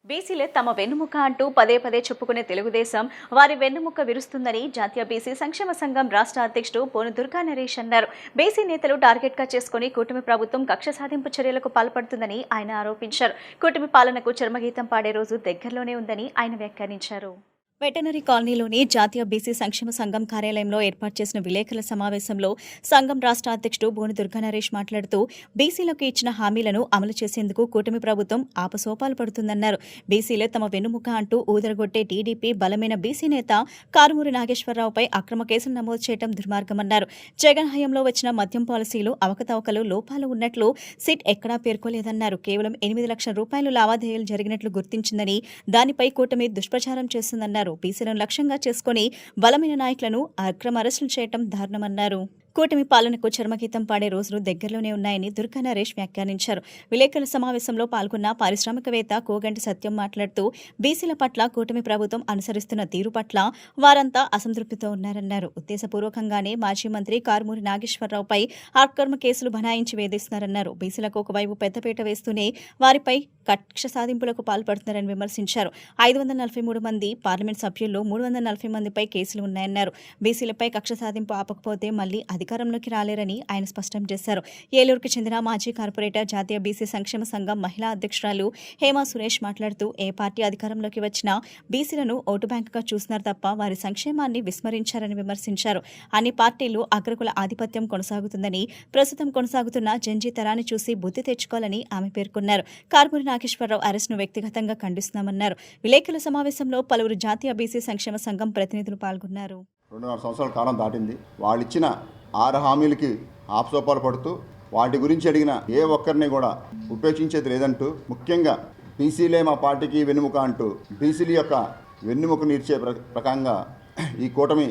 బీసీలే తమ వెన్నుముక అంటూ పదే పదే చెప్పుకునే తెలుగుదేశం వారి వెన్నుముక విరుస్తుందని జాతీయ బీసీ సంక్షేమ సంఘం రాష్ట్ర అధ్యక్షుడు పోను దుర్గా నరేష్ అన్నారు. బీసీ నేతలు టార్గెట్గా చేసుకుని కూటమి ప్రభుత్వం కక్ష సాధింపు చర్యలకు పాల్పడుతుందని ఆయన ఆరోపించారు. కూటమి పాలనకు చర్మగీతం పాడే రోజు దగ్గరలోనే ఉందని ఆయన వ్యాఖ్యానించారు. వెటనరీ కాలనీలోని జాతీయ బీసీ సంక్షేమ సంఘం కార్యాలయంలో ఏర్పాటు చేసిన విలేకరుల సమావేశంలో సంఘం రాష్ట్ర అధ్యక్షుడు బోని దుర్గా నరేష్ మాట్లాడుతూ బీసీలకు ఇచ్చిన హామీలను అమలు చేసేందుకు కూటమి ప్రభుత్వం ఆపసోపాలు పడుతుందన్నారు. బీసీలే తమ వెన్నుముక అంటూ ఊదరగొట్టే టీడీపీ బలమైన బీసీ నేత కారుమూరి నాగేశ్వరరావుపై అక్రమ కేసులు నమోదు చేయడం దుర్మార్గమన్నారు. జగన్ హయాంలో వచ్చిన మద్యం పాలసీలు అవకతవకలు లోపాలు ఉన్నట్లు సిట్ ఎక్కడా పేర్కోలేదన్నారు. కేవలం 8 లక్షల రూపాయలు లావాదేవీలు జరిగినట్లు గుర్తించిందని దానిపై కూటమి దుష్ప్రచారం చేస్తుందన్నారు. బీసీలను లక్ష్యంగా చేసుకుని బలమైన నాయకులను అక్రమ అరెస్టులు చేయడం దారుణమన్నారు. కూటమి పాలనకు చర్మగీతం పాడే రోజులు దగ్గరలోనే ఉన్నాయని దుర్గా నరేష్ వ్యాఖ్యానించారు. విలేకరుల సమావేశంలో పాల్గొన్న పారిశ్రామికవేత్త కోగంటి సత్యం మాట్లాడుతూ బీసీల పట్ల కూటమి ప్రభుత్వం అనుసరిస్తున్న తీరు పట్ల వారంతా అసంతృప్తితో ఉన్నారన్నారు. ఉద్దేశపూర్వకంగానే మాజీ మంత్రి కారుమూరి నాగేశ్వరరావుపై అక్రమ కేసులు బనాయించి వేధిస్తున్నారన్నారు. బీసీలకు ఒకవైపు పెద్దపీట వేస్తూనే వారిపై కక్ష సాధింపులకు పాల్పడుతున్నారని విమర్శించారు. 543 మంది పార్లమెంట్ సభ్యుల్లో 340 మందిపై కేసులు ఉన్నాయన్నారు. బీసీలపై కక్ష సాధింపు ఆపకపోతే మళ్లీ అధికారంలోకి రాలేరని ఆయన స్పష్టం చేశారు. ఏలూరుకు చెందిన మాజీ కార్పొరేటర్ జాతీయ బీసీ సంక్షేమ సంఘం మహిళా అధ్యక్షురాలు హేమా సురేష్ మాట్లాడుతూ ఏ పార్టీ అధికారంలోకి వచ్చినా బీసీలను ఓటు బ్యాంకుగా చూస్తున్నారు తప్ప వారి సంక్షేమాన్ని విస్మరించారని విమర్శించారు. అన్ని పార్టీలు అగ్రకుల ఆధిపత్యం కొనసాగుతుందని, ప్రస్తుతం కొనసాగుతున్న జంజీ తరాన్ని చూసి బుద్ధి తెచ్చుకోవాలని ఆమె పేర్కొన్నారు. కారుమూరి నాగేశ్వరరావు అరెస్టును వ్యక్తిగతంగా ఖండిస్తున్నామన్నారు. విలేకరుల సమావేశంలో పలువురు జాతీయ బీసీ సంక్షేమ సంఘం ప్రతినిధులు పాల్గొన్నారు. 2.5 సంవత్సరాల కాలం దాటింది. వాళ్ళిచ్చిన 6 హామీలకి ఆపసోపాలు పడుతూ వాటి గురించి అడిగిన ఏ ఒక్కరిని కూడా ఉపేక్షించేది లేదంటూ, ముఖ్యంగా బీసీలే మా పార్టీకి వెన్నుముక అంటూ బీసీల యొక్క వెన్నుముక నీర్చే ప్రకారంగా ఈ కూటమి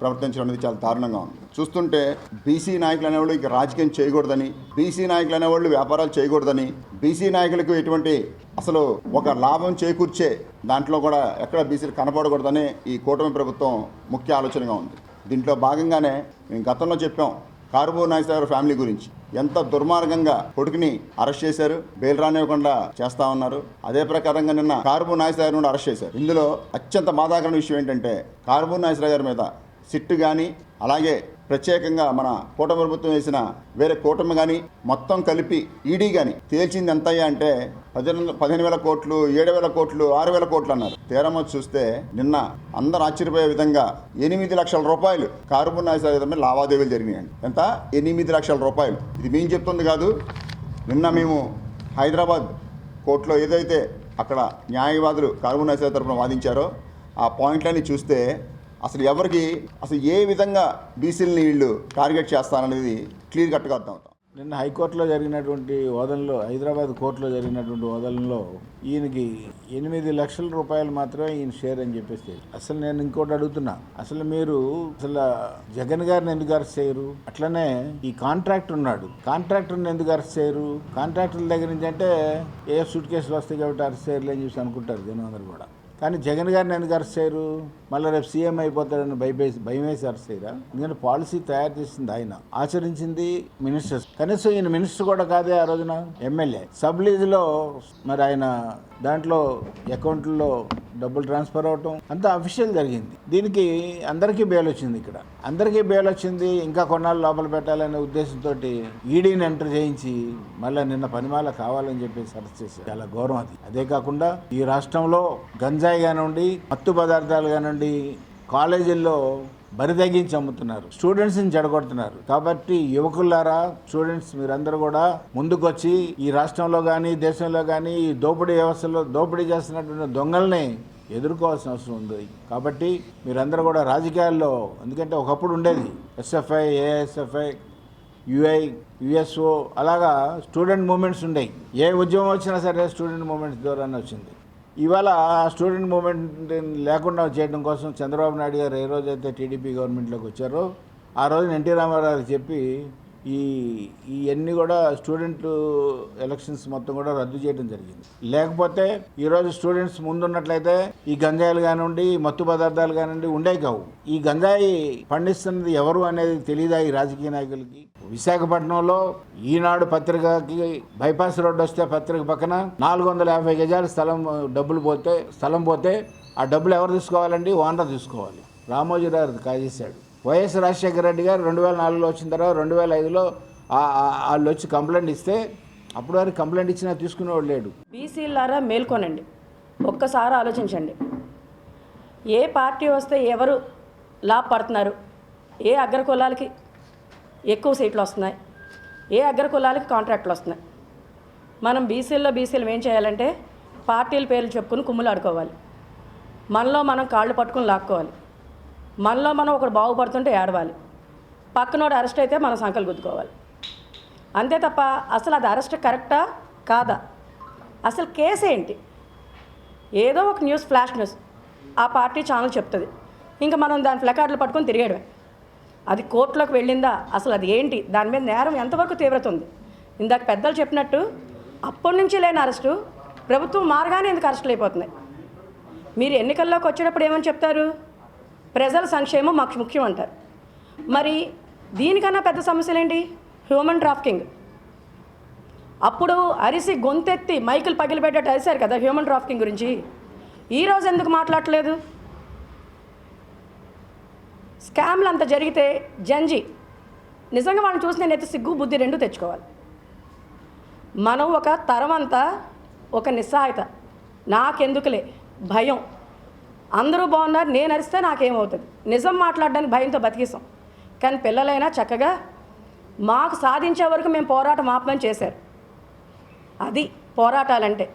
ప్రవర్తించడం అనేది చాలా దారుణంగా ఉంది. చూస్తుంటే బీసీ నాయకులు అనేవాళ్ళు ఇక రాజకీయం చేయకూడదని, బీసీ నాయకులు అనేవాళ్ళు వ్యాపారాలు చేయకూడదని, బీసీ నాయకులకు ఎటువంటి అసలు ఒక లాభం చేకూర్చే దాంట్లో కూడా ఎక్కడ బీసీలు కనపడకూడదని ఈ కూటమి ప్రభుత్వం ముఖ్య ఆలోచనగా ఉంది. దీంట్లో భాగంగానే మేము గతంలో చెప్పాం, కారుమూరి నాగేశ్వరరావు ఫ్యామిలీ గురించి ఎంత దుర్మార్గంగా కొడుకుని అరెస్ట్ చేశారు, బెయిల్ రానివ్వకుండా చేస్తా ఉన్నారు. అదే ప్రకారంగా నిన్న కారుమూరి నాగేశ్వరరావు నుండి అరెస్ట్ చేశారు. ఇందులో అత్యంత బాధాకరణ విషయం ఏంటంటే కారుమూరి నాగేశ్వరరావు గారి మీద సిట్టు కానీ, అలాగే ప్రత్యేకంగా మన కూటమి ప్రభుత్వం వేసిన వేరే కూటమి కానీ మొత్తం కలిపి ఈడీ కానీ తేల్చింది ఎంతయ్యా అంటే 15,000 కోట్లు, 7,000 కోట్లు, 6,000 కోట్లు అన్నారు. తీరమో చూస్తే నిన్న అందరూ ఆశ్చర్యపోయే విధంగా 8 లక్షల రూపాయలు కారుమూరి నాగేశ్వరరావు మీద లావాదేవీలు జరిగినాయండి. ఎంత? 8 లక్షల రూపాయలు. ఇది మేము చెప్తుంది కాదు. నిన్న మేము హైదరాబాద్ కోర్టులో ఏదైతే అక్కడ న్యాయవాదులు కారుమూరి నాగేశ్వరరావు తరఫున వాదించారో ఆ పాయింట్లన్నీ చూస్తే అసలు ఎవరికి అసలు ఏ విధంగా బీసీలని వీళ్ళు టార్గెట్ చేస్తారనేది క్లియర్ కట్గా అర్థం అవుతాం. నిన్న హైకోర్టులో జరిగినటువంటి వాదనలో, హైదరాబాద్ కోర్టులో జరిగినటువంటి వాదనలో ఈయనకి 8 లక్షల రూపాయలు మాత్రమే ఈయన షేర్ అని చెప్పేసి. అసలు నేను ఇంకోటి అడుగుతున్నా, అసలు మీరు అసలు జగన్ గారిని ఎందుకు అరెస్ట్ చేయరు? అట్లనే ఈ కాంట్రాక్టర్ ఉన్నాడు, కాంట్రాక్టర్ని ఎందుకు అరెస్ట్ చేయరు? కాంట్రాక్టర్ల దగ్గర నుంచి అంటే ఏ సూట్ కేసులు వస్తాయి కాబట్టి అరెస్ట్ చేయరు అని చెప్పి అనుకుంటారు జనం అందరూ కూడా. కానీ జగన్ గారిని ఎందుకు అరెస్ట్ చేయరు? మళ్ళీ రేపు సీఎం అయిపోతాడని భయమేసి అరెస్ట్ చేయరా? ఎందుకంటే పాలసీ తయారు చేసింది ఆయన, ఆచరించింది మినిస్టర్స్. కనీసం ఈయన మినిస్టర్ కూడా కాదే ఆ రోజున, ఎమ్మెల్యే. సబ్ లీజ్లో మరి ఆయన దాంట్లో అకౌంట్లో డబ్బులు ట్రాన్స్ఫర్ అవటం అంతా అఫీషియల్ జరిగింది. దీనికి అందరికీ బెయిల్ వచ్చింది. ఇక్కడ అందరికీ బెయిల్ వచ్చింది. ఇంకా కొన్నాళ్ళు లోపల పెట్టాలనే ఉద్దేశంతో ఈడీని ఎంటర్ చేయించి మళ్ళీ నిన్న పనిమాల కావాలని చెప్పేసి అరెస్ట్ చేశారు. చాలా ఘోరం అది. అదే కాకుండా ఈ రాష్ట్రంలో గంజాయి కానివ్వండి, మత్తు పదార్థాలు కానివ్వండి కాలేజీల్లో బరితెగించి అమ్ముతున్నారు, స్టూడెంట్స్ని చెడగొడుతున్నారు. కాబట్టి యువకులారా, స్టూడెంట్స్ మీరందరూ కూడా ముందుకొచ్చి ఈ రాష్ట్రంలో కానీ దేశంలో కానీ ఈ దోపిడీ వ్యవస్థలో దోపిడీ చేస్తున్నటువంటి దొంగల్ని ఎదుర్కోవాల్సిన అవసరం ఉంది. కాబట్టి మీరందరూ కూడా రాజకీయాల్లో, ఎందుకంటే ఒకప్పుడు ఉండేది ఎస్ఎఫ్ఐ, ఏఎస్ఎఫ్ఐ, యుఐ, యుఎస్ఓ, అలాగా స్టూడెంట్ మూమెంట్స్ ఉండేవి. ఏ ఉద్యమం వచ్చినా సరే స్టూడెంట్ మూమెంట్స్ ద్వారానే వచ్చింది. ఇవాళ స్టూడెంట్ మూమెంట్ లేకుండా చేయడం కోసం చంద్రబాబు నాయుడు గారు ఏ రోజైతే టీడీపీ గవర్నమెంట్లోకి వచ్చారో ఆ రోజున ఎన్టీ రామారావు చెప్పి ఇవన్నీ కూడా స్టూడెంట్ ఎలక్షన్స్ మొత్తం కూడా రద్దు చేయడం జరిగింది. లేకపోతే ఈరోజు స్టూడెంట్స్ ముందున్నట్లయితే ఈ గంజాయిలు కానివ్వండి, మత్తు పదార్థాలు కానివ్వండి ఉండేవి కావు. ఈ గంజాయి పండిస్తున్నది ఎవరు అనేది తెలియదా ఈ రాజకీయ నాయకులకి? విశాఖపట్నంలో ఈనాడు పత్రికకి బైపాస్ రోడ్డు వస్తే పత్రిక పక్కన 450 గజాల స్థలం పోతే ఆ డబ్బులు ఎవరు తీసుకోవాలండి? ఓనర్ తీసుకోవాలి. రామోజీరావు కాజేశాడు. వైఎస్ రాజశేఖర రెడ్డి గారు 2004లో వచ్చిన తర్వాత 2005లో వాళ్ళు వచ్చి కంప్లైంట్ ఇస్తే అప్పుడు వారికి కంప్లైంట్ ఇచ్చినా తీసుకునేవాడు లేడు. బీసీలారా మేల్కొనండి, ఒక్కసారి ఆలోచించండి. ఏ పార్టీ వస్తే ఎవరు లాభపడుతున్నారు, ఏ అగ్రకులాలకి ఎక్కువ సీట్లు వస్తున్నాయి, ఏ అగ్రకులాలకి కాంట్రాక్ట్లు వస్తున్నాయి. మనం బీసీలు ఏం చేయాలంటే పార్టీల పేర్లు చెప్పుకుని కుమ్ములు ఆడుకోవాలి. మనలో మనం కాళ్ళు పట్టుకుని లాక్కోవాలి. మనలో మనం ఒకడు బాగుపడుతుంటే ఏడవాలి. పక్కనోడు అరెస్ట్ అయితే మనం సంకలు గుద్దుకోవాలి. అంతే తప్ప అసలు అది అరెస్ట్ కరెక్టా కాదా, అసలు కేసు ఏంటి, ఏదో ఒక న్యూస్, ఫ్లాష్ న్యూస్ ఆ పార్టీ ఛానల్ చెప్తుంది, ఇంకా మనం దాని ప్లకార్డులు పట్టుకొని తిరిగేయడమే. అది కోర్టులోకి వెళ్ళిందా, అసలు అది ఏంటి, దాని మీద నేరం ఎంతవరకు తీవ్రత ఉంది? ఇందాక పెద్దలు చెప్పినట్టు అప్పటి నుంచి లేని అరెస్టు ప్రభుత్వం మారగానే ఎందుకు అరెస్టులు అయిపోతున్నాయి? మీరు ఎన్నికల్లోకి వచ్చేటప్పుడు ఏమని చెప్తారు? ప్రజల సంక్షేమం మాకు ముఖ్యం అంటారు. మరి దీనికన్నా పెద్ద సమస్యలు ఏంటి? Human trafficking. అప్పుడు అరిసి గొంతెత్తి మైకులు పగిలిపెట్టేట్టు అరిశారు కదా హ్యూమన్ ట్రాఫికింగ్ గురించి. ఈరోజు ఎందుకు మాట్లాడలేదు? స్కామ్లు అంత జరిగితే జంజీ నిజంగా వాళ్ళని చూసి నేను అయితే సిగ్గు బుద్ధి రెండు తెచ్చుకోవాలి. మనం ఒక తరం అంతా ఒక నిస్సహాయత, నాకెందుకులే భయం, అందరూ బాగున్నారు నేను అరిస్తే నాకేమవుతుంది, నిజం మాట్లాడడానికి భయంతో బతికిస్తాం. కానీ పిల్లలైనా చక్కగా మాకు సాధించే వరకు మేము పోరాటం ఆపమని చేశారు. అది పోరాటాలంటే.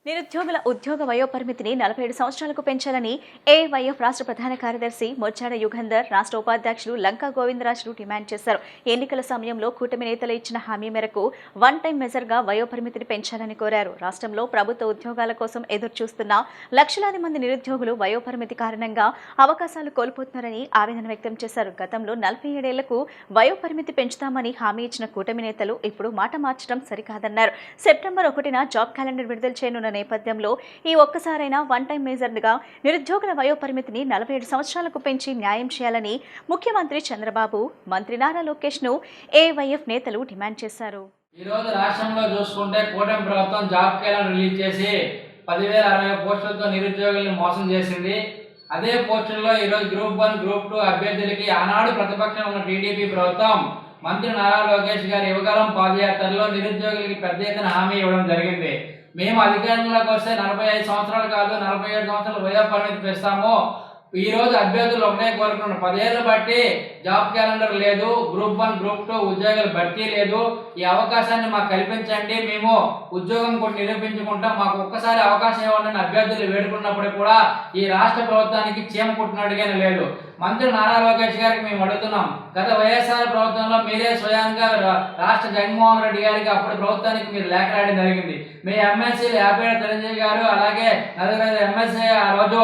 నిరుద్యోగుల ఉద్యోగ వయోపరిమితిని 47 సంవత్సరాలకు పెంచాలని ఏఐవైఎఫ్ రాష్ట్ర ప్రధాన కార్యదర్శి మొచ్చాడ యుగంధర్, రాష్ట్ర ఉపాధ్యక్షులు లంకా గోవిందరాజులు డిమాండ్ చేశారు. ఎన్నికల సమయంలో కూటమి నేతలు ఇచ్చిన హామీ మేరకు వన్ టైం మెజర్గా వయోపరిమితిని పెంచాలని కోరారు. రాష్ట్రంలో ప్రభుత్వ ఉద్యోగాల కోసం ఎదురుచూస్తున్న లక్షలాది మంది నిరుద్యోగులు వయోపరిమితి కారణంగా అవకాశాలు కోల్పోతున్నారని ఆవేదన వ్యక్తం చేశారు. గతంలో 47 ఏళ్లకు వయోపరిమితి పెంచుతామని హామీ ఇచ్చిన కూటమి నేతలు ఇప్పుడు మాట మార్చడం సరికాదన్నారు. సెప్టెంబర్ 1న జాబ్ క్యాలెండర్ విడుదల చేయనున్న నేపథ్యంలో ఈ ఒక్కసారైనా వన్ టైం మేజర్గా నిరుద్యోగుల వయోపరిమితిని 47 సంవత్సరాలకు పెంచి న్యాయం చేయాలని ముఖ్యమంత్రి చంద్రబాబు, మంత్రి నారా లోకేష్ ను ఏఐవైఎఫ్ నేతలు డిమాండ్ చేశారు. ఈ రోజు రాష్ట్రంలో చూసుకుంటే కూటమి ప్రభుత్వం జాబ్ క్యాలెండర్ రిలీజ్ చేసి 10,060 పోస్టులతో నిరుద్యోగులను మోసం చేసింది. అదే పోస్టుల్లో ఈరోజు గ్రూప్ 1, గ్రూప్ 2 అభ్యర్థులకి ఆనాడు ప్రతిపక్షంలో ఉన్న టీడీపీ ప్రభుత్వం మంత్రి నారా లోకేష్ గారి యువగలం పాదయాత్రలో నిరుద్యోగులకి పెద్ద ఎత్తున హామీ ఇవ్వడం జరిగింది. మేము అధికారంలోకి వస్తే 45 సంవత్సరాలు కాదు 47 సంవత్సరాలు వయోపరిమితి పెంచుతాము. ఈ రోజు అభ్యర్థులు ఒకటే కోరుకున్నారు, 10 ఏళ్ళు బట్టి జాబ్ క్యాలెండర్ లేదు, గ్రూప్ 1, గ్రూప్ 2 ఉద్యోగాలు భర్తీ లేదు, ఈ అవకాశాన్ని మాకు కల్పించండి, మేము ఉద్యోగం కూడా నిరూపించుకుంటాం, మాకు ఒక్కసారి అవకాశం ఇవ్వండి అభ్యర్థులు వేడుకున్నప్పుడు కూడా ఈ రాష్ట్ర ప్రభుత్వానికి చీమ కుట్టినట్టుగానే లేదు. మంత్రి నారా లోకేష్ గారికి మేము అడుగుతున్నాం, గత వైఎస్ఆర్ ప్రభుత్వంలో మీరే స్వయంగా రాష్ట్ర జగన్మోహన్ రెడ్డి గారికి అప్పుడు ప్రభుత్వానికి మీరు లేఖ రాయడం జరిగింది. మీ ఎమ్మెల్సీలు యాపేట చిరంజీవి గారు అలాగే నలుగురు ఎమ్మెల్సీ ఆ రోజు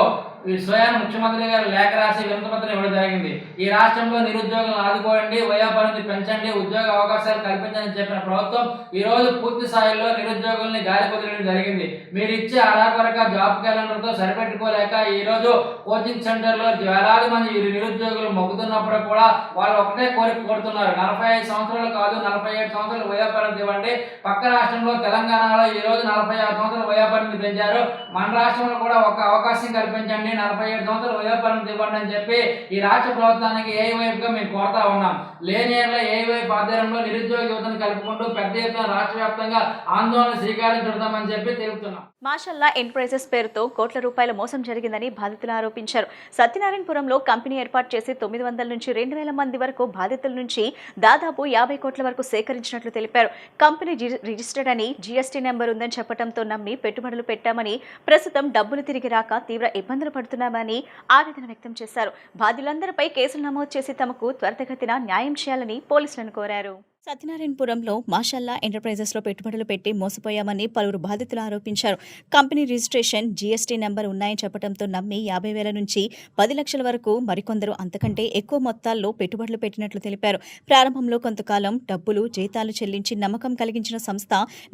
స్వయం ముఖ్యమంత్రి గారు లేఖ రాసి వినతిపత్రం ఇవ్వడం జరిగింది. ఈ రాష్ట్రంలో నిరుద్యోగులను ఆదుకోండి, వయోపరిమితి పెంచండి, ఉద్యోగ అవకాశాలు కల్పించని చెప్పిన ప్రభుత్వం ఈ రోజు పూర్తి స్థాయిలో నిరుద్యోగుల్ని గాలి కుదిరడం జరిగింది. మీరు ఇచ్చే అరాకొరక జాబ్ క్యాలెండర్తో సరిపెట్టుకోలేక ఈ రోజు కోచింగ్ సెంటర్లో వేలాది మంది నిరుద్యోగులు మొగ్గుతున్నప్పుడు కూడా వాళ్ళు ఒకటే కోరుతున్నారు, 45 సంవత్సరాలు కాదు 47 సంవత్సరాలు వయోపరిమితి ఇవ్వండి. పక్క రాష్ట్రంలో తెలంగాణలో ఈ రోజు 46 సంవత్సరాలు వయోపరిమితి పెంచారు, మన రాష్ట్రంలో కూడా ఒక అవకాశం కల్పించండి, 47 సంవత్సరాలు వయోపరిమితి ఇవ్వండి అని చెప్పి ఈ రాష్ట్ర ప్రభుత్వానికి ఏఐవైఎఫ్గా మేము కోరుతా ఉన్నాం. లేని ఏళ్ళ ఏఐవైఎఫ్ ఆధ్వర్యంలో నిరుద్యోగ యువతను కలుపుకుంటూ పెద్ద ఎత్తున రాష్ట్ర వ్యాప్తంగా ఆందోళన శ్రీకారం చుడతామని చెప్పి తెలుపుతున్నాం. మాషల్లా ఎంటర్ప్రైజెస్ పేరుతో కోట్ల రూపాయల మోసం జరిగిందని బాధితులు ఆరోపించారు. సత్యనారాయణపురంలో కంపెనీ ఏర్పాటు చేసి 900 నుంచి 2,000 మంది వరకు బాధితుల నుంచి దాదాపు 50 కోట్ల వరకు సేకరించినట్లు తెలిపారు. కంపెనీ రిజిస్టర్డ్ అని జీఎస్టీ నెంబర్ ఉందని చెప్పడంతో నమ్మి పెట్టుబడులు పెట్టామని, ప్రస్తుతం డబ్బులు తిరిగి రాక తీవ్ర ఇబ్బందులు పడుతున్నామని ఆవేదన వ్యక్తం చేశారు. బాధితులందరిపై కేసులు నమోదు చేసి తమకు త్వరితగతిన న్యాయం చేయాలని పోలీసులను కోరారు. సత్యనారాయణపురంలో మాషల్లా ఎంటర్ప్రైజెస్లో పెట్టుబడులు పెట్టి మోసపోయామని పలువురు బాధితులు ఆరోపించారు. కంపెనీ రిజిస్ట్రేషన్, జీఎస్టీ నెంబర్ ఉన్నాయని చెప్పడంతో నమ్మి 50,000 నుంచి 10 లక్షల వరకు, మరికొందరు అంతకంటే ఎక్కువ మొత్తాల్లో పెట్టుబడులు పెట్టినట్లు తెలిపారు. ప్రారంభంలో కొంతకాలం డబ్బులు, జీతాలు చెల్లించి నమ్మకం కలిగించిన సంస్థ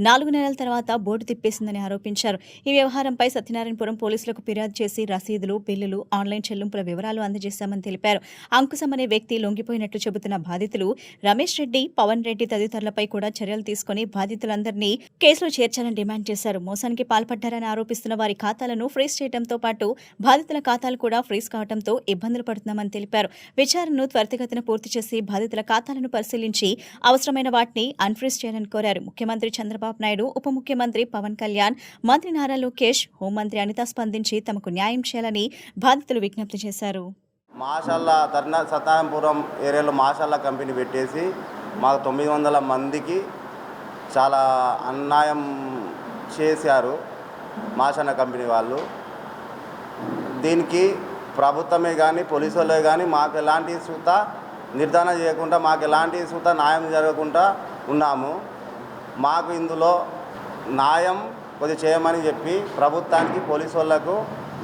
4 నెలల తర్వాత బోర్డు తిప్పేసిందని ఆరోపించారు. ఈ వ్యవహారంపై సత్యనారాయణపురం పోలీసులకు ఫిర్యాదు చేసి రసీదులు, బిల్లులు, ఆన్లైన్ చెల్లింపుల వివరాలు అందజేశామని తెలిపారు. అంకుశం అనే వ్యక్తి లొంగిపోయినట్లు చెబుతున్న బాధితులు రమేష్ రెడ్డి, పవన్ రెడ్డి తదితరులపై కూడా చర్యలు తీసుకుని బాధితులందరినీ కేసులో చేర్చాలని డిమాండ్ చేశారు. మోసానికి పాల్పడ్డారని ఆరోపిస్తున్న వారి ఖాతాలను ఫ్రీజ్ చేయడంతో పాటు బాధితుల ఖాతాలు కూడా ఫ్రీజ్ కావడంతో ఇబ్బందులు పడుతున్నామని తెలిపారు. విచారణను త్వరితగతిన పూర్తి చేసి బాధితుల ఖాతాలను పరిశీలించి అవసరమైన వాటిని అన్ఫ్రీజ్ చేయాలని కోరారు. ముఖ్యమంత్రి చంద్రబాబు నాయుడు, ఉప ముఖ్యమంత్రి పవన్ కళ్యాణ్, మంత్రి నారా లోకేష్, హోంమంత్రి అనిత స్పందించి తమకు న్యాయం చేయాలని బాధితులు విజ్ఞప్తి చేశారు. మాషల్లా సత్యనారాయణపురం ఏరియాలో మాషల్లా కంపెనీ పెట్టేసి మాకు 900 మందికి చాలా అన్యాయం చేశారు మాషల్లా కంపెనీ వాళ్ళు. దీనికి ప్రభుత్వమే కానీ పోలీసు వాళ్ళే కానీ మాకు ఎలాంటి సూత నిర్ధారణ చేయకుండా, మాకు ఎలాంటి సూత న్యాయం జరగకుండా ఉన్నాము. మాకు ఇందులో న్యాయం కొద్దిగా చేయమని చెప్పి ప్రభుత్వానికి, పోలీసు వాళ్ళకు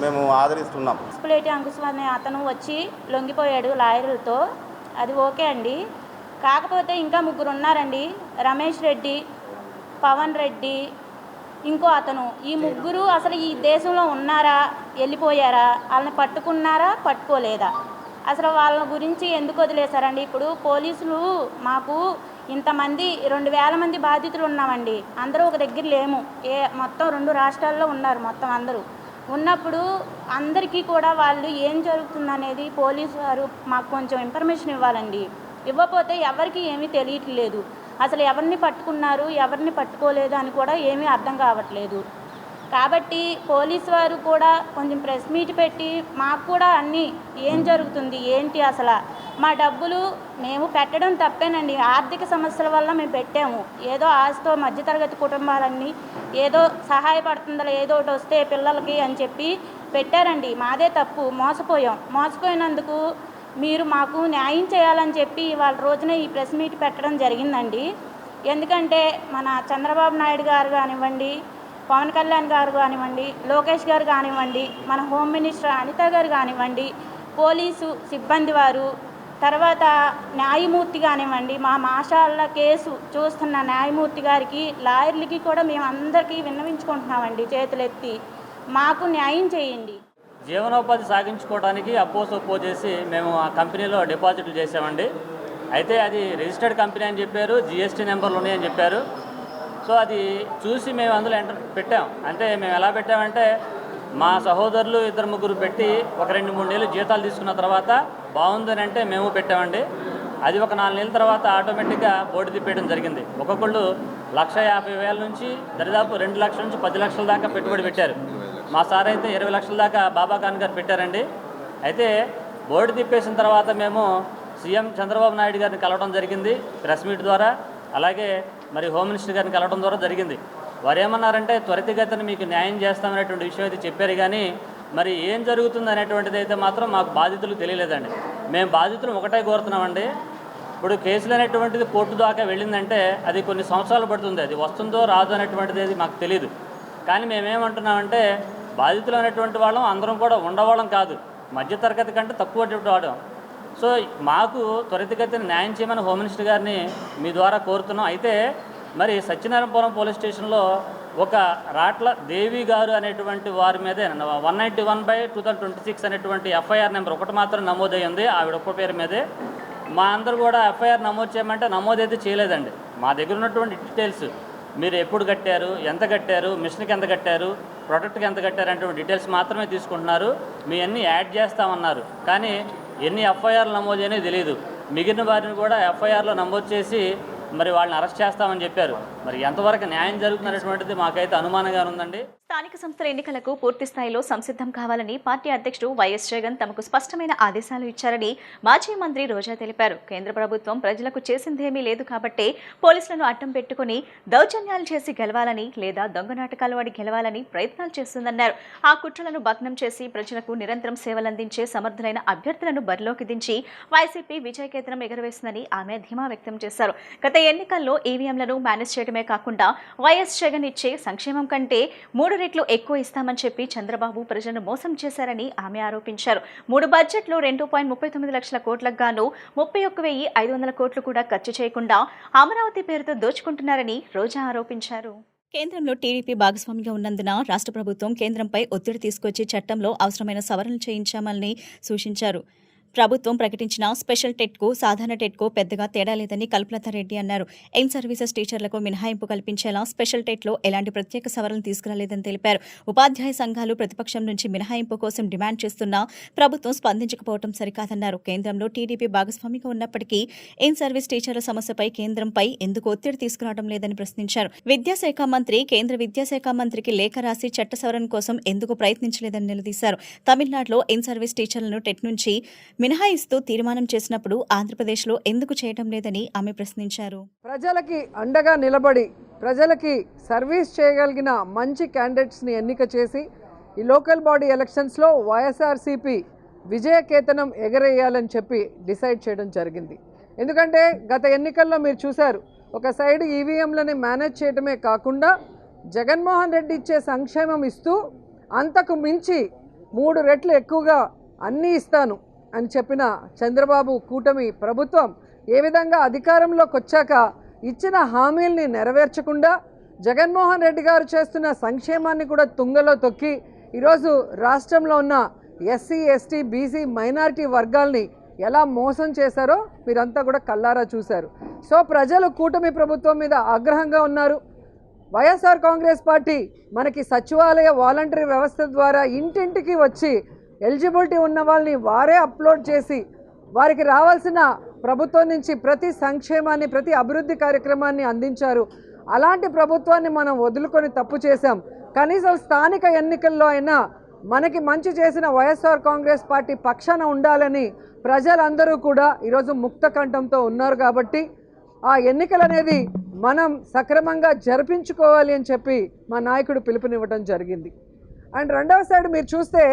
మేము ఆదరిస్తున్నాం. మున్సిపాలిటీ అంకుశం అనే అతను వచ్చి లొంగిపోయాడు లాయర్లతో, అది ఓకే అండి. కాకపోతే ఇంకా 3 ఉన్నారండి, రమేష్ రెడ్డి, పవన్ రెడ్డి, ఇంకో అతను. ఈ 3 అసలు ఈ దేశంలో ఉన్నారా, వెళ్ళిపోయారా, వాళ్ళని పట్టుకున్నారా, పట్టుకోలేదా, అసలు వాళ్ళ గురించి ఎందుకు వదిలేశారండి? ఇప్పుడు పోలీసులు మాకు ఇంతమంది 2,000 మంది బాధితులు ఉన్నామండి, అందరూ ఒక దగ్గర లేము. మొత్తం 2 రాష్ట్రాల్లో ఉన్నారు మొత్తం అందరూ. ఉన్నప్పుడు అందరికీ కూడా వాళ్ళు ఏం జరుగుతుందనేది పోలీసు వారు మాకు కొంచెం ఇన్ఫర్మేషన్ ఇవ్వాలండి. ఇవ్వకపోతే ఎవరికి ఏమీ తెలియట్లేదు. అసలు ఎవరిని పట్టుకున్నారు, ఎవరిని పట్టుకోలేదు అని కూడా ఏమీ అర్థం కావట్లేదు. కాబట్టి పోలీసు వారు కూడా కొంచెం ప్రెస్ మీట్ పెట్టి మాకు కూడా అన్నీ ఏం జరుగుతుంది, ఏంటి, అసలు మా డబ్బులు మేము పెట్టడం తప్పేనండి. ఆర్థిక సమస్యల వల్ల మేము పెట్టాము. ఏదో ఆశతో మధ్యతరగతి కుటుంబాలన్నీ ఏదో సహాయపడుతుందా, ఏదో ఒకటి వస్తే పిల్లలకి అని చెప్పి పెట్టారండి. మాదే తప్పు, మోసపోయినందుకు మీరు మాకు న్యాయం చేయాలని చెప్పి ఇవాళ రోజున ఈ ప్రెస్ మీట్ పెట్టడం జరిగిందండి. ఎందుకంటే మన చంద్రబాబు నాయుడు గారు కానివ్వండి, పవన్ కళ్యాణ్ గారు కానివ్వండి, లోకేష్ గారు కానివ్వండి, మన హోమ్ మినిస్టర్ అనిత గారు కానివ్వండి, పోలీసు సిబ్బంది వారు, తర్వాత న్యాయమూర్తి కానివ్వండి, మా మాషల్లా కేసు చూస్తున్న న్యాయమూర్తి గారికి, లాయర్లకి కూడా మేము అందరికీ విన్నవించుకుంటున్నామండి, చేతులెత్తి మాకు న్యాయం చేయండి. జీవనోపాధి సాగించుకోవడానికి అప్పో చేసి మేము ఆ కంపెనీలో డిపాజిట్లు చేసామండి. అయితే అది రిజిస్టర్డ్ కంపెనీ అని చెప్పారు, జీఎస్టీ నెంబర్లు ఉన్నాయని చెప్పారు. సో అది చూసి మేము అందులో పెట్టాం. అంటే మేము ఎలా పెట్టామంటే, మా సహోదరులు 2-3 పెట్టి ఒక 2-3 నెలలు జీతాలు తీసుకున్న తర్వాత బాగుందని అంటే మేము పెట్టామండి. అది ఒక 4 నెలల తర్వాత ఆటోమేటిక్గా బోర్డు తిప్పేయడం జరిగింది. ఒక్కొక్కళ్ళు 1,50,000 నుంచి దరిదాపు 2 లక్షల నుంచి 10 లక్షల దాకా పెట్టుబడి పెట్టారు. మా సార్ అయితే 20 లక్షల దాకా బాబా ఖాన్ గారు పెట్టారండి. అయితే బోర్డు తిప్పేసిన తర్వాత మేము సీఎం చంద్రబాబు నాయుడు గారిని కలవడం జరిగింది ప్రెస్ మీట్ ద్వారా. అలాగే మరి హోమ్ మినిస్టర్ గారిని కలవడం ద్వారా జరిగింది. వారు ఏమన్నారంటే త్వరితగతిన మీకు న్యాయం చేస్తామనేటువంటి విషయం అయితే చెప్పారు. కానీ మరి ఏం జరుగుతుంది అనేటువంటిది అయితే మాత్రం మాకు బాధితులు తెలియలేదండి. మేము బాధితులు ఒకటే కోరుతున్నామండి. ఇప్పుడు కేసులు అనేటువంటిది కోర్టు దాకా వెళ్ళిందంటే అది కొన్ని సంవత్సరాలు పడుతుంది. అది వస్తుందో రాదో అనేటువంటిది అది మాకు తెలియదు. కానీ మేమేమంటున్నామంటే, బాధితులు అనేటువంటి వాళ్ళం అందరం కూడా ఉండవాళ్ళం కాదు, మధ్యతరగతి కంటే తక్కువటువంటి వాళ్ళం. సో మాకు త్వరితగతిన న్యాయం చేయమని హోమ్ మినిస్టర్ గారిని మీ ద్వారా కోరుతున్నాం. అయితే మరి సత్యనారాయణపురం పోలీస్ స్టేషన్లో ఒక రాట్ల దేవి గారు అనేటువంటి వారి మీదే 191/2026 అనేటువంటి ఎఫ్ఐఆర్ నెంబర్ ఒకటి మాత్రం నమోదై ఉంది. ఆవిడ ఒక్క పేరు మీదే. మా అందరూ కూడా ఎఫ్ఐఆర్ నమోదు చేయమంటే నమోదైతే చేయలేదండి. మా దగ్గర ఉన్నటువంటి డీటెయిల్స్, మీరు ఎప్పుడు కట్టారు, ఎంత కట్టారు, మిషన్కి ఎంత కట్టారు, ప్రొడక్ట్కి ఎంత కట్టారు అనేటువంటి డీటెయిల్స్ మాత్రమే తీసుకుంటున్నారు. మీ అన్నీ యాడ్ చేస్తామన్నారు. కానీ ఎన్ని ఎఫ్ఐఆర్లు నమోదు అనేది తెలియదు. మిగిలిన వారిని కూడా ఎఫ్ఐఆర్లో నమోదు చేసి మరి వాళ్ళని అరెస్ట్ చేస్తామని చెప్పారు. మరి ఎంతవరకు న్యాయం జరుగుతున్నటువంటిది మాకైతే అనుమానంగా ఉందండి. స్థానిక సంస్థల ఎన్నికలకు పూర్తి స్థాయిలో సంసిద్ధం కావాలని పార్టీ అధ్యక్షుడు వైఎస్ జగన్ తమకు స్పష్టమైన ఆదేశాలు ఇచ్చారని మాజీ మంత్రి రోజా తెలిపారు. కేంద్ర ప్రభుత్వం ప్రజలకు చేసిందేమీ లేదు కాబట్టే పోలీసులను అడ్డం పెట్టుకుని దౌర్జన్యాలు చేసి గెలవాలని లేదా దొంగ నాటకాలు ఆడి గెలవాలని ప్రయత్నాలు చేస్తుందన్నారు. ఆ కుట్రలను భగ్నం చేసి ప్రజలకు నిరంతరం సేవలందించే సమర్థులైన అభ్యర్థులను బరిలోకి దించి వైసీపీ విజయకేతనం ఎగరవేస్తుందని ఆమె ధీమా వ్యక్తం చేశారు. గత ఎన్నికల్లో ఈవీఎంలను మేనేజ్ చేయడమే కాకుండా వైఎస్ జగన్ ఇచ్చే సంక్షేమం కంటే 3 రెట్లు ఎక్కువ ఇస్తామని చెప్పి చంద్రబాబు ప్రజలను మోసం చేశారని ఆమె ఆరోపించారు. 3 బడ్జెట్లో 2.39 లక్షల కోట్లకు గాను 31,500 కోట్లు కూడా ఖర్చు చేయకుండా అమరావతి పేరుతో దోచుకుంటున్నారని రోజా ఆరోపించారు. కేంద్రంలో టీడీపీ భాగస్వామిగా ఉన్నందున రాష్ట్ర ప్రభుత్వం కేంద్రంపై ఒత్తిడి తీసుకొచ్చి చట్టంలో అవసరమైన సవరణలు చేయించామని సూచించారు. ప్రభుత్వం ప్రకటించిన స్పెషల్ టెట్కు సాధారణ టెట్కు పెద్దగా తేడా లేదని కల్పలతారెడ్డి అన్నారు. ఎయిమ్ సర్వీసెస్ టీచర్లకు మినహాయింపు కల్పించేలా స్పెషల్ టెట్లో ఎలాంటి ప్రత్యేక సవరణలు తీసుకురాలేదని తెలిపారు. ఉపాధ్యాయ సంఘాలు ప్రతిపక్షం నుంచి మినహాయింపు కోసం డిమాండ్ చేస్తున్నా ప్రభుత్వం స్పందించకపోవడం సరికాదన్నారు. కేంద్రంలో టీడీపీ భాగస్వామిగా ఉన్నప్పటికీ ఎయిమ్ సర్వీస్ టీచర్ల సమస్యపై కేంద్రంపై ఎందుకు ఒత్తిడి తీసుకురావడం లేదని ప్రశ్నించారు. విద్యాశాఖ మంత్రి కేంద్ర విద్యాశాఖ మంత్రికి లేఖ రాసి చట్ట సవరణ కోసం ఎందుకు ప్రయత్నించలేదని నిలదీశారు. తమిళనాడులో ఎయిమ్ సర్వీస్ టీచర్లను టెట్ నుంచి మినహాయిస్తూ తీర్మానం చేసినప్పుడు ఆంధ్రప్రదేశ్లో ఎందుకు చేయడం లేదని ఆమె ప్రశ్నించారు. ప్రజలకి అండగా నిలబడి ప్రజలకి సర్వీస్ చేయగలిగిన మంచి క్యాండిడేట్స్ని ఎన్నిక చేసి ఈ లోకల్ బాడీ ఎలక్షన్స్లో వైఎస్ఆర్సీపీ విజయకేతనం ఎగరేయాలని చెప్పి డిసైడ్ చేయడం జరిగింది. ఎందుకంటే గత ఎన్నికల్లో మీరు చూశారు, ఒక సైడ్ ఈవీఎంలని మేనేజ్ చేయడమే కాకుండా జగన్మోహన్ రెడ్డి ఇచ్చే సంక్షేమం ఇస్తూ అంతకు మించి 3 రెట్లు ఎక్కువగా అన్నీ ఇస్తాను అని చెప్పిన చంద్రబాబు కూటమి ప్రభుత్వం ఏ విధంగా అధికారంలోకి వచ్చాక ఇచ్చిన హామీల్ని నెరవేర్చకుండా జగన్మోహన్ రెడ్డి గారు చేస్తున్న సంక్షేమాన్ని కూడా తుంగలో తొక్కి ఈరోజు రాష్ట్రంలో ఉన్న ఎస్సీ, ఎస్టీ, బీసీ, మైనారిటీ వర్గాల్ని ఎలా మోసం చేశారో మీరంతా కూడా కల్లారా చూశారు. సో ప్రజలు కూటమి ప్రభుత్వం మీద ఆగ్రహంగా ఉన్నారు. వైఎస్ఆర్ కాంగ్రెస్ పార్టీ మనకి సచివాలయ వాలంటరీ వ్యవస్థ ద్వారా ఇంటింటికి వచ్చి ఎలిజిబిలిటీ ఉన్న వాళ్ళని వారే అప్లోడ్ చేసి వారికి రావాల్సిన ప్రభుత్వం నుంచి ప్రతి సంక్షేమాన్ని, ప్రతి అభివృద్ధి కార్యక్రమాన్ని అందించారు. అలాంటి ప్రభుత్వాన్ని మనం వదులుకొని తప్పు చేశాం. కనీసం స్థానిక ఎన్నికల్లో అయినా మనకి మంచి చేసిన వైఎస్ఆర్ కాంగ్రెస్ పార్టీ పక్షాన ఉండాలని ప్రజలందరూ కూడా ఈరోజు ముక్త కంఠంతో ఉన్నారు. కాబట్టి ఆ ఎన్నికలు అనేది మనం సక్రమంగా జరిపించుకోవాలి అని చెప్పి మా నాయకుడు పిలుపునివ్వడం జరిగింది. అండ్ రెండవ సైడ్ మీరు చూస్తే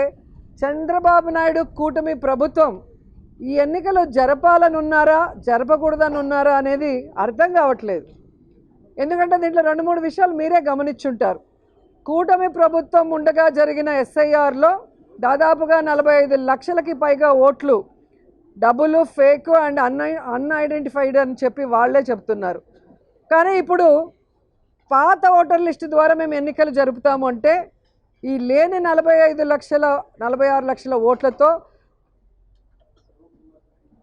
చంద్రబాబు నాయుడు కూటమి ప్రభుత్వం ఈ ఎన్నికలు జరపాలనున్నారా జరపకూడదనున్నారా అనేది అర్థం కావట్లేదు. ఎందుకంటే దీంట్లో 2-3 విషయాలు మీరే గమనించుంటారు. కూటమి ప్రభుత్వం ఉండగా జరిగిన ఎస్ఐఆర్లో దాదాపుగా 45 లక్షలకి పైగా ఓట్లు డబుల్, ఫేక్ అండ్ అన్ఐడెంటిఫైడ్ అని చెప్పి వాళ్ళే చెప్తున్నారు. కానీ ఇప్పుడు పాత ఓటర్ లిస్టు ద్వారా మేము ఎన్నికలు జరుపుతాము అంటే ఈ లేని 46 లక్షల ఓట్లతో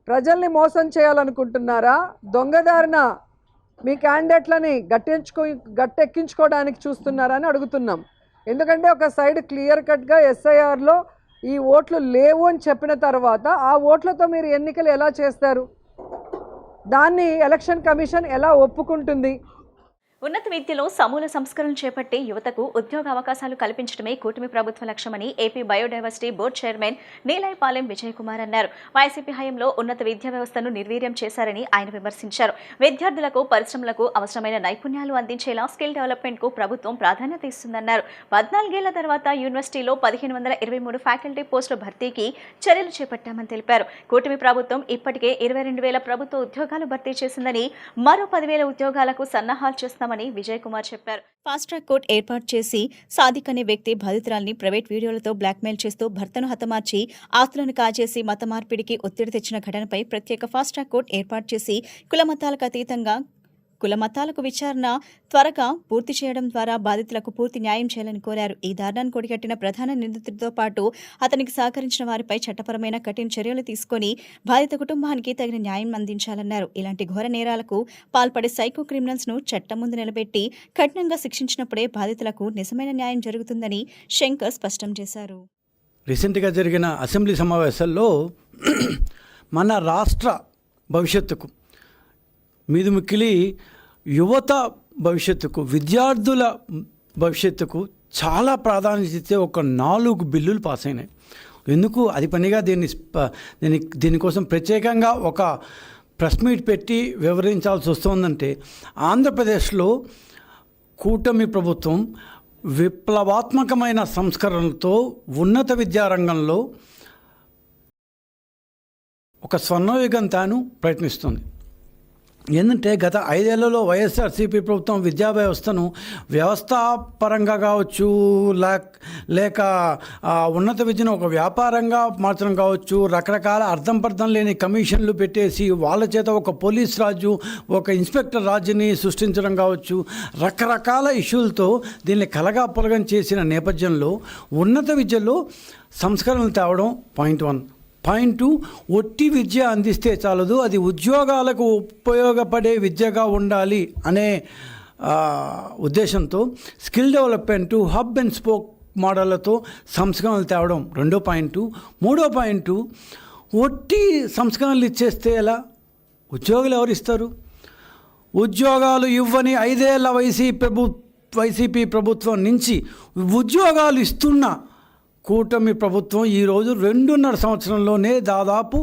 ప్రజల్ని మోసం చేయాలనుకుంటున్నారా? దొంగదారిన మీ క్యాండిడేట్లని గట్టెక్కించుకోవడానికి చూస్తున్నారా అని అడుగుతున్నాం. ఎందుకంటే ఒక సైడ్ క్లియర్ కట్గా ఎస్ఐఆర్లో ఈ ఓట్లు లేవు అని చెప్పిన తర్వాత ఆ ఓట్లతో మీరు ఎన్నికలు ఎలా చేస్తారు? దాన్ని ఎలక్షన్ కమిషన్ ఎలా ఒప్పుకుంటుంది? ఉన్నత విద్యలో సమూల సంస్కరణ చేపట్టి యువతకు ఉద్యోగ అవకాశాలు కల్పించడమే కూటమి ప్రభుత్వ లక్ష్యమని AP biodiversity board chairman Neelayapalem Vijay Kumar అన్నారు. వైసీపీ హయాంలో ఉన్నత విద్యా వ్యవస్థను నిర్వీర్యం చేశారని ఆయన విమర్శించారు. విద్యార్థులకు, పరిశ్రమలకు అవసరమైన నైపుణ్యాలు అందించేలా స్కిల్ డెవలప్మెంట్ కు ప్రభుత్వం ప్రాధాన్యత ఇస్తుందన్నారు. 14 ఏళ్ల తర్వాత యూనివర్సిటీలో 1523 ఫ్యాకల్టీ పోస్టుల భర్తీకి చర్యలు చేపట్టామని తెలిపారు. కూటమి ప్రభుత్వం ఇప్పటికే 22,000 ప్రభుత్వ ఉద్యోగాలు భర్తీ చేసిందని, మరో 10,000 ఉద్యోగాలకు సన్నాహాలు చేస్తామని విజయ్ కుమార్ చెప్పారు. ఫాస్ట్ ట్రాక్ కోర్టు ఏర్పాటు చేసి సాదిక్ అనే వ్యక్తి బాధితురాల్ని ప్రైవేట్ వీడియోలతో బ్లాక్మెయిల్ చేస్తూ భర్తను హతమార్చి ఆస్తులను కాజేసి మత మార్పిడికి ఒత్తిడి తెచ్చిన ఘటనపై ప్రత్యేక ఫాస్ట్ ట్రాక్ కోర్టు ఏర్పాటు చేసి కులమతాలకు అతీతంగా కులమతాలకు విచారణ త్వరగా పూర్తి చేయడం ద్వారా బాధితులకు పూర్తి న్యాయం చేయాలని కోరారు. ఈ దారుణాన్ని కొడిగట్టిన ప్రధాన నిందితుడితో పాటు అతనికి సహకరించిన వారిపై చట్టపరమైన కఠిన చర్యలు తీసుకుని బాధిత కుటుంబానికి తగిన న్యాయం అందించాలన్నారు. ఇలాంటి ఘోర నేరాలకు పాల్పడే సైకో క్రిమినల్స్ ను చట్టం ముందు నిలబెట్టి కఠినంగా శిక్షించినప్పుడే బాధితులకు నిజమైన న్యాయం జరుగుతుందని శంకర్ స్పష్టం చేశారు. రీసెంట్గా జరిగిన అసెంబ్లీ సమావేశాల్లో మన రాష్ట్ర భవిష్యత్తుకు మీదుమిక్కిలి యువత భవిష్యత్తుకు, విద్యార్థుల భవిష్యత్తుకు చాలా ప్రాధాన్యత ఇచ్చే ఒక 4 బిల్లులు పాస్ అయినాయి. ఎందుకు అది పనిగా దీనికోసం ప్రత్యేకంగా ఒక ప్రెస్ మీట్ పెట్టి వివరించాల్సి వస్తుందంటే, ఆంధ్రప్రదేశ్లో కూటమి ప్రభుత్వం విప్లవాత్మకమైన సంస్కరణలతో ఉన్నత విద్యారంగంలో ఒక స్వర్ణయుగం తాను ప్రయత్నిస్తుంది. ఏంటంటే గత 5 ఏళ్లలో వైఎస్ఆర్సీపీ ప్రభుత్వం విద్యా వ్యవస్థను వ్యవస్థాపరంగా కావచ్చు, లేక ఉన్నత విద్యను ఒక వ్యాపారంగా మార్చడం కావచ్చు, రకరకాల అర్థం లేని కమిషన్లు పెట్టేసి వాళ్ళ చేత ఒక పోలీస్ రాజు, ఒక ఇన్స్పెక్టర్ రాజుని సృష్టించడం కావచ్చు, రకరకాల ఇష్యూలతో దీన్ని కలగాపులగం చేసిన నేపథ్యంలో ఉన్నత విద్యలో సంస్కరణలు తేవడం పాయింట్ 1. పాయింట్ 2, ఒట్టి విద్య అందిస్తే చాలదు, అది ఉద్యోగాలకు ఉపయోగపడే విద్యగా ఉండాలి అనే ఉద్దేశంతో skill development, hub and spoke మోడళ్లతో సంస్కరణలు తేవడం 2వ పాయింట్. 3వ పాయింట్, ఒట్టి సంస్కరణలు ఇచ్చేస్తే ఎలా, ఉద్యోగులు ఎవరు ఇస్తారు? ఉద్యోగాలు ఇవ్వని 5 ఏళ్ల వైసీపీ ప్రభుత్వం నుంచి ఉద్యోగాలు ఇస్తున్న కూటమి ప్రభుత్వం ఈరోజు 2.5 సంవత్సరంలోనే దాదాపు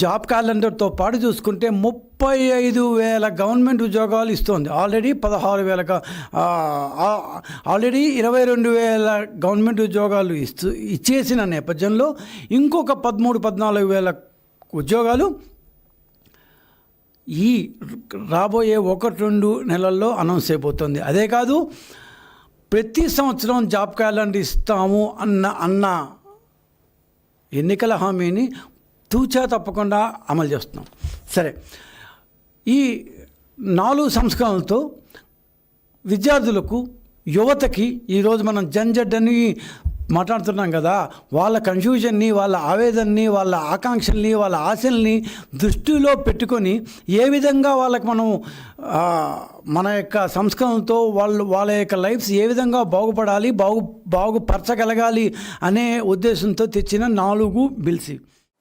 జాబ్ క్యాలెండర్తో పాటు చూసుకుంటే 35,000 గవర్నమెంట్ ఉద్యోగాలు ఇస్తోంది. ఆల్రెడీ 22,000 గవర్నమెంట్ ఉద్యోగాలు ఇచ్చేసిన నేపథ్యంలో ఇంకొక 13,000-14,000 ఉద్యోగాలు ఈ రాబోయే 1-2 నెలల్లో అనౌన్స్ అయిపోతుంది. అదే కాదు, ప్రతి సంవత్సరం జాబ్ క్యాలెండర్ ఇస్తాము అన్న ఎన్నికల హామీని తూచా తప్పకుండా అమలు చేస్తున్నాం. సరే, ఈ 4 సంస్కరణలతో విద్యార్థులకు, యువతకి ఈరోజు మనం జన్జడ్ అని మాట్లాడుతున్నాం కదా, వాళ్ళ కన్ఫ్యూజన్ని, వాళ్ళ ఆవేదనని, వాళ్ళ ఆకాంక్షల్ని, వాళ్ళ ఆశల్ని దృష్టిలో పెట్టుకొని ఏ విధంగా వాళ్ళకి మనం మన యొక్క సంస్కరణతో వాళ్ళ యొక్క లైఫ్స్ ఏ విధంగా బాగుపడాలి, బాగుపరచగలగాలి అనే ఉద్దేశంతో తెచ్చిన 4 బిల్స్.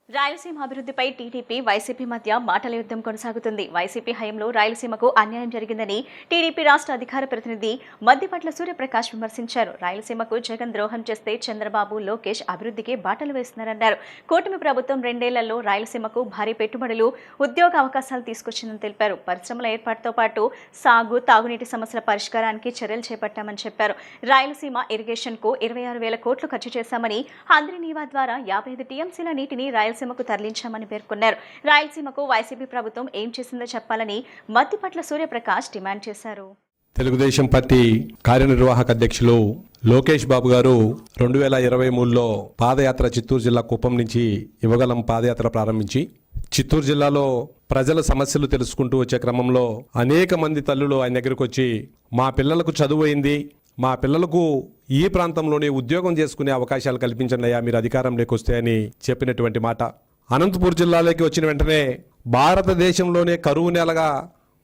రాయలసీమ అభివృద్ధిపై టీడీపీ, వైసీపీ మధ్య మాటల యుద్ధం కొనసాగుతుంది. వైసీపీ హయాంలో రాయలసీమకు అన్యాయం జరిగిందని టీడీపీ రాష్ట్ర అధికార ప్రతినిధి మద్దిపట్ల సూర్యప్రకాష్ విమర్శించారు. రాయలసీమకు జగన్ ద్రోహం చేస్తే చంద్రబాబు, లోకేష్ అభివృద్ధికి బాటలు వేస్తున్నారన్నారు. కూటమి ప్రభుత్వం 2 ఏళ్లలో రాయలసీమకు భారీ పెట్టుబడులు, ఉద్యోగ అవకాశాలు తీసుకొచ్చిందని తెలిపారు. పరిశ్రమల ఏర్పాటుతో పాటు సాగు, తాగునీటి సమస్యల పరిష్కారానికి చర్యలు చేపట్టామని చెప్పారు. రాయలసీమ ఇరిగేషన్కు 26,000 కోట్లు ఖర్చు చేశామని, హంద్రీనీవా ద్వారా 55 టీఎంసీల నీటిని రాయలసీమకు తరలించామని పేర్కొన్నారు. రాయలసీమకు వైసీపీ ప్రభుత్వం ఏం చేసిందో చెప్పాలని మద్దిపట్ల సూర్యప్రకాష్ డిమాండ్ చేశారు. తెలుగుదేశం పార్టీ కార్యనిర్వాహక అధ్యక్షులు లోకేష్ బాబు గారు 2023లో పాదయాత్ర చిత్తూరు జిల్లా కుప్పం నుంచి యువగలం పాదయాత్ర ప్రారంభించి చిత్తూరు జిల్లాలో ప్రజల సమస్యలు తెలుసుకుంటూ వచ్చే క్రమంలో అనేక మంది తల్లులు ఆయన దగ్గరకు వచ్చి, మా పిల్లలకు చదువు అయింది, మా పిల్లలకు ఈ ప్రాంతంలోనే ఉద్యోగం చేసుకునే అవకాశాలు కల్పించండి అయ్యా మీరు అధికారంలోకి వస్తే అని చెప్పినటువంటి మాట. అనంతపూర్ జిల్లాలోకి వచ్చిన వెంటనే భారతదేశంలోనే కరువు నెలగా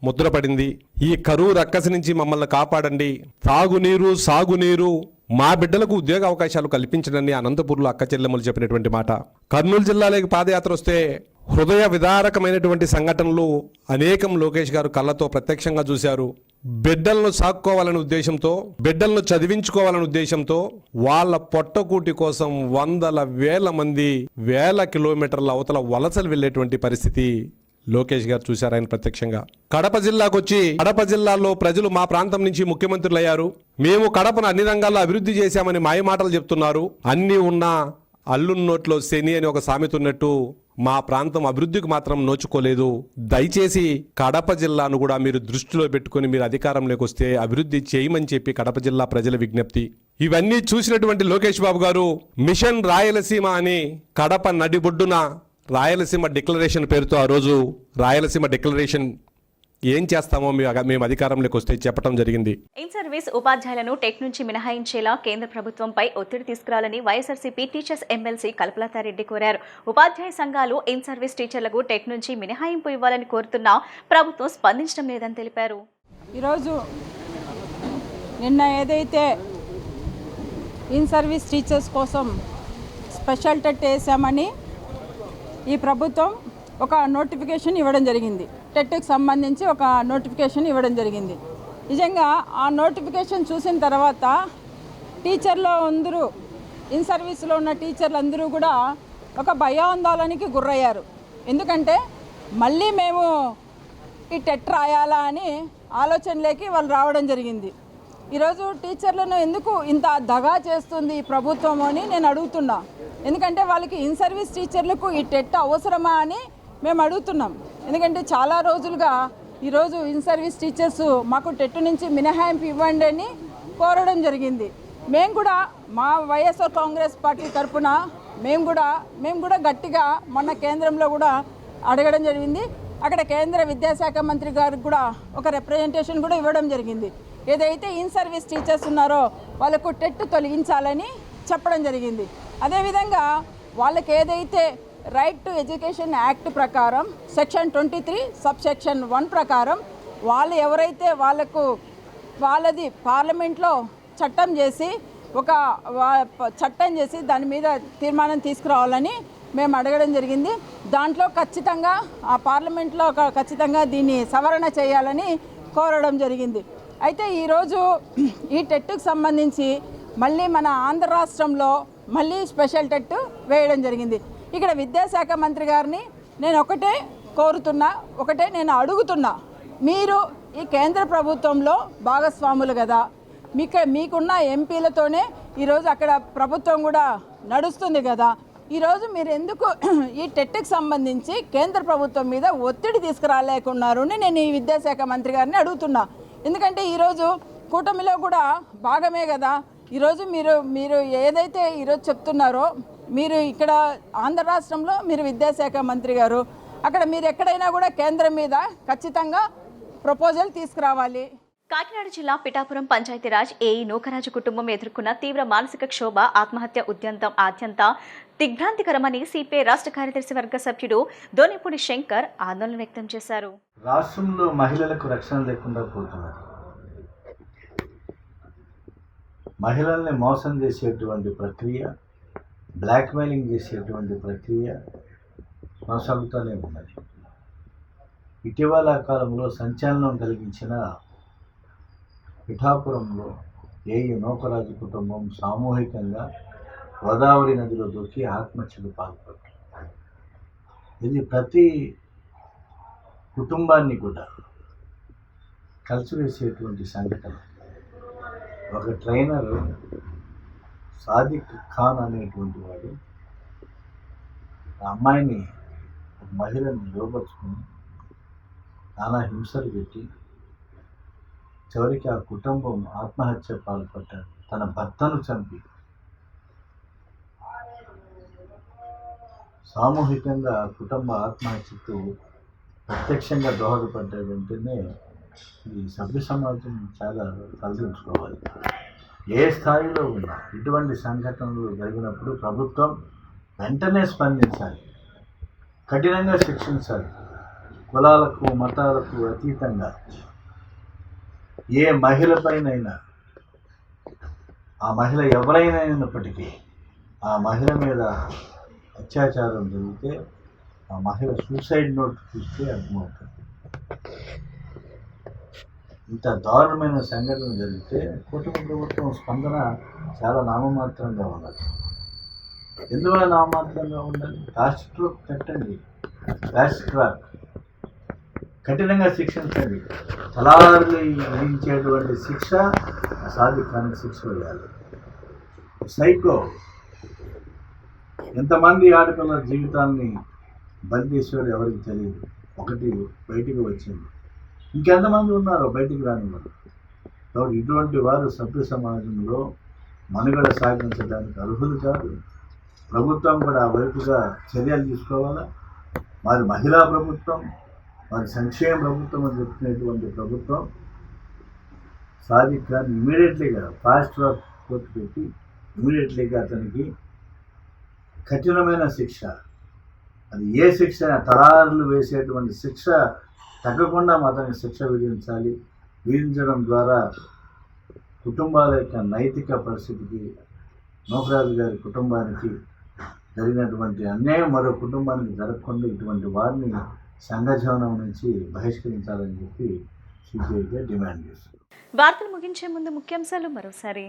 ముద్రపడింది. ఈ కరువు రక్కసి నుంచి మమ్మల్ని కాపాడండి, తాగునీరు, సాగునీరు, మా బిడ్డలకు ఉద్యోగ అవకాశాలు కల్పించండి అనంతపూర్లో అక్క చెల్లెమ్మలు చెప్పినటువంటి మాట. కర్నూలు జిల్లాలోకి పాదయాత్ర వస్తే హృదయ విదారకమైనటువంటి సంఘటనలు అనేకం లోకేష్ గారు కళ్ళతో ప్రత్యక్షంగా చూశారు. బిడ్డలను సాక్కోవాలనే ఉద్దేశంతో, బిడ్డలను చదివించుకోవాలనే ఉద్దేశంతో వాళ్ళ పొట్టకూటి కోసం 100,000 మంది 1,000 కిలోమీటర్ల అవతల వలసలు వెళ్లేటువంటి పరిస్థితి లోకేష్ గారు చూశారు ఆయన ప్రత్యక్షంగా. కడప జిల్లాకు వచ్చి, కడప జిల్లాలో ప్రజలు మా ప్రాంతం నుంచి ముఖ్యమంత్రులు అయ్యారు, మేము కడపను అన్ని రంగాల్లో అభివృద్ధి చేశామని మాయమాటలు చెప్తున్నారు, అన్నీ ఉన్నా అల్లున్నోట్లో శని అని ఒక సామెత ఉన్నట్టు మా ప్రాంతం అభివృద్ధికి మాత్రం నోచుకోలేదు. దయచేసి కడప జిల్లాను కూడా మీరు దృష్టిలో పెట్టుకుని మీరు అధికారంలోకి వస్తే అభివృద్ధి చేయమని చెప్పి కడప జిల్లా ప్రజల విజ్ఞప్తి. ఇవన్నీ చూసినటువంటి లోకేష్ బాబు గారు మిషన్ రాయలసీమ అని కడప నడిబొడ్డున రాయలసీమ డిక్లరేషన్ పేరుతో ఆ రోజు రాయలసీమ డిక్లరేషన్ ఏం చేస్తామో మేము అధికారంలోకి వస్తే చెప్పడం జరిగింది. ఇన్ సర్వీస్ ఉపాధ్యాయులను టెక్ నుంచి మినహాయించేలా కేంద్ర ప్రభుత్వంపై ఒత్తిడి తీసుకురావాలని వైఎస్ఆర్సీపీ టీచర్స్ ఎమ్మెల్సీ కల్పలతారెడ్డి కోరారు. ఉపాధ్యాయ సంఘాలు ఇన్ సర్వీస్ టీచర్లకు టెక్ నుంచి మినహాయింపు ఇవ్వాలని కోరుతున్నా ప్రభుత్వం స్పందించడం లేదని తెలిపారు. ఈరోజు నిన్న ఏదైతే ఇన్ సర్వీస్ టీచర్స్ కోసం స్పెషల్ టెట్ వేసామని ఈ ప్రభుత్వం ఒక నోటిఫికేషన్ ఇవ్వడం జరిగింది. టెట్కి సంబంధించి ఒక నోటిఫికేషన్ ఇవ్వడం జరిగింది. నిజంగా ఆ నోటిఫికేషన్ చూసిన తర్వాత టీచర్లు అందరూ ఇన్ సర్వీస్లో ఉన్న టీచర్లు అందరూ కూడా ఒక భయాందోళనకి గురయ్యారు. ఎందుకంటే మళ్ళీ మేము ఈ టెట్ రాయాలా అని ఆలోచనలోకి వాళ్ళు రావడం జరిగింది. ఈరోజు టీచర్లను ఎందుకు ఇంత దగా చేస్తుంది ఈ ప్రభుత్వం అని నేను అడుగుతున్నా. ఎందుకంటే వాళ్ళకి ఇన్ సర్వీస్ టీచర్లకు ఈ టెట్ అవసరమా అని మేము అడుగుతున్నాం. ఎందుకంటే చాలా రోజులుగా ఈరోజు ఇన్ సర్వీస్ టీచర్స్ మాకు టెట్ నుంచి మినహాయింపు ఇవ్వండి అని కోరడం జరిగింది. మేము కూడా మా వైఎస్ఆర్ కాంగ్రెస్ పార్టీ తరఫున మేము కూడా గట్టిగా మొన్న కేంద్రంలో కూడా అడగడం జరిగింది. అక్కడ కేంద్ర విద్యాశాఖ మంత్రి గారికి కూడా ఒక రిప్రజెంటేషన్ కూడా ఇవ్వడం జరిగింది. ఏదైతే ఇన్ సర్వీస్ టీచర్స్ ఉన్నారో వాళ్ళకు టెట్ తొలగించాలని చెప్పడం జరిగింది. అదేవిధంగా వాళ్ళకి ఏదైతే రైట్ టు ఎడ్యుకేషన్ యాక్ట్ ప్రకారం సెక్షన్ 23 సబ్సెక్షన్ 1 ప్రకారం వాళ్ళు ఎవరైతే వాళ్ళది పార్లమెంట్లో చట్టం చేసి దాని మీద తీర్మానం తీసుకురావాలని మేము అడగడం జరిగింది. దాంట్లో ఖచ్చితంగా ఆ పార్లమెంట్లో ఖచ్చితంగా దీన్ని సవరణ చేయాలని కోరడం జరిగింది. అయితే ఈరోజు ఈ టెట్కు సంబంధించి మళ్ళీ మన ఆంధ్ర రాష్ట్రంలో మళ్ళీ స్పెషల్ టెట్ వేయడం జరిగింది. ఇక్కడ విద్యాశాఖ మంత్రి గారిని నేను నేను అడుగుతున్నా, మీరు ఈ కేంద్ర ప్రభుత్వంలో భాగస్వాములు కదా, మీకున్న ఎంపీలతోనే ఈరోజు అక్కడ ప్రభుత్వం కూడా నడుస్తుంది కదా, ఈరోజు మీరు ఎందుకు ఈ టెట్కి సంబంధించి కేంద్ర ప్రభుత్వం మీద ఒత్తిడి తీసుకురాలేకున్నారు అని నేను ఈ విద్యాశాఖ మంత్రి గారిని అడుగుతున్నా. ఎందుకంటే ఈరోజు కూటమిలో కూడా భాగమే కదా. ఈరోజు మీరు ఏదైతే ఈరోజు చెప్తున్నారో, మీరు ఇక్కడ ఆంధ్ర రాష్ట్రంలో మీరు విద్యాశాఖ మంత్రి గారు, అక్కడ మీరు ఎక్కడైనా కూడా కేంద్రం మీద ఖచ్చితంగా ప్రపోజల్ తీసుకురావాలి. కాకినాడ జిల్లా పిఠాపురం పంచాయతీరాజ్ ఏఈ నూకరాజు కుటుంబం ఎదుర్కొన్న తీవ్ర మానసిక క్షోభ, ఆత్మహత్య ఉద్యంతం అత్యంత దిగ్భ్రాంతికరమని సిపిఐ రాష్ట్ర కార్యదర్శి వర్గ సభ్యుడు దోనిపూడి శంకర్ ఆందోళన వ్యక్తం చేశారు. రాష్ట్రంలో మహిళలకు రక్షణ లేకుండా పోతున్నారు. మహిళల్ని మోసం చేసేటువంటి ప్రక్రియ, బ్లాక్మెయిలింగ్ చేసేటువంటి ప్రక్రియ కొనసాగుతూనే ఉన్నది. ఇటీవల కాలంలో సంచలనం కలిగించిన పిఠాపురంలో ఏఈ నూకరాజు కుటుంబం సామూహికంగా గోదావరి నదిలో దూకి ఆత్మహత్యకు పాల్పడ్డారు. ఇది ప్రతి కుటుంబాన్ని కూడా కలిసివేసేటువంటి సంఘటన. ఒక ట్రైనర్ సాదిక్ ఖాన్ అనేటువంటి వాడు ఆ అమ్మాయిని, ఒక మహిళని లోపరుచుకుని చాలా హింసలు పెట్టి చివరికి ఆ కుటుంబం ఆత్మహత్య పాల్పడ్డారు. తన భర్తను చంపి సామూహికంగా కుటుంబ ఆత్మహత్యకు ప్రత్యక్షంగా దోహదపడ్డాడంటేనే ఈ సభ్య సమాజం చాలా తలదించుకోవాలి. ఏ స్థాయిలో ఉన్నా ఇటువంటి సంఘటనలు జరిగినప్పుడు ప్రభుత్వం వెంటనే స్పందించాలి, కఠినంగా శిక్షించాలి. కులాలకు మతాలకు అతీతంగా ఏ మహిళపైనైనా, ఆ మహిళ ఎవరైనా అయినప్పటికీ ఆ మహిళ మీద అత్యాచారం జరిగితే ఆ మహిళ సూసైడ్ నోట్ చూస్తే అర్థమవుతుంది. ఇంత దారుణమైన సంఘటన జరిగితే కుటుంబ ప్రభుత్వం స్పందన చాలా నామమాత్రంగా ఉన్నది. ఎందువల్ల నామమాత్రంగా ఉండాలి? ఫాస్ట్ ట్రాక్ పెట్టండి, ఫాస్ట్ ట్రాక్ కఠినంగా శిక్షించండి. తలారులు విధించేటువంటి శిక్ష సాధికానికి శిక్ష వేయాలి. సైకో ఎంతమంది ఆడపిల్లల జీవితాన్ని బంధించేవాడు ఎవరికి తెలియదు. ఒకటి బయటికి వచ్చింది, ఇంకెంతమంది ఉన్నారో బయటికి రాని వాళ్ళు. కాబట్టి ఇటువంటి వారు సభ్య సమాజంలో మనుగడ సాగించడానికి అర్హులు కాదు. ప్రభుత్వం కూడా ఆ వైపుగా చర్యలు తీసుకోవాలా. మరి మహిళా ప్రభుత్వం, మరి సంక్షేమ ప్రభుత్వం అని చెప్తున్నటువంటి ప్రభుత్వం సాదిక్ ఖాన్ ఇమీడియట్లీగా ఫాస్ట్ ట్రాక్ కోర్టు పెట్టి ఇమీడియట్లీగా అతనికి కఠినమైన శిక్ష, అది ఏ శిక్ష, తలారులు వేసేటువంటి శిక్ష తగ్గకుండా అతనికి శిక్ష విధించాలి. విధించడం ద్వారా కుటుంబాల యొక్క నైతిక పరిస్థితికి, నూకరాజు గారి కుటుంబానికి జరిగినటువంటి అన్యాయం మరో కుటుంబానికి జరగకుండా ఇటువంటి వారిని సంఘజీవనం నుంచి బహిష్కరించాలని చెప్పి సిపిఐగా డిమాండ్ చేస్తుంది. వార్తలు ముగించే ముందు ముఖ్యాంశాలు మరోసారి.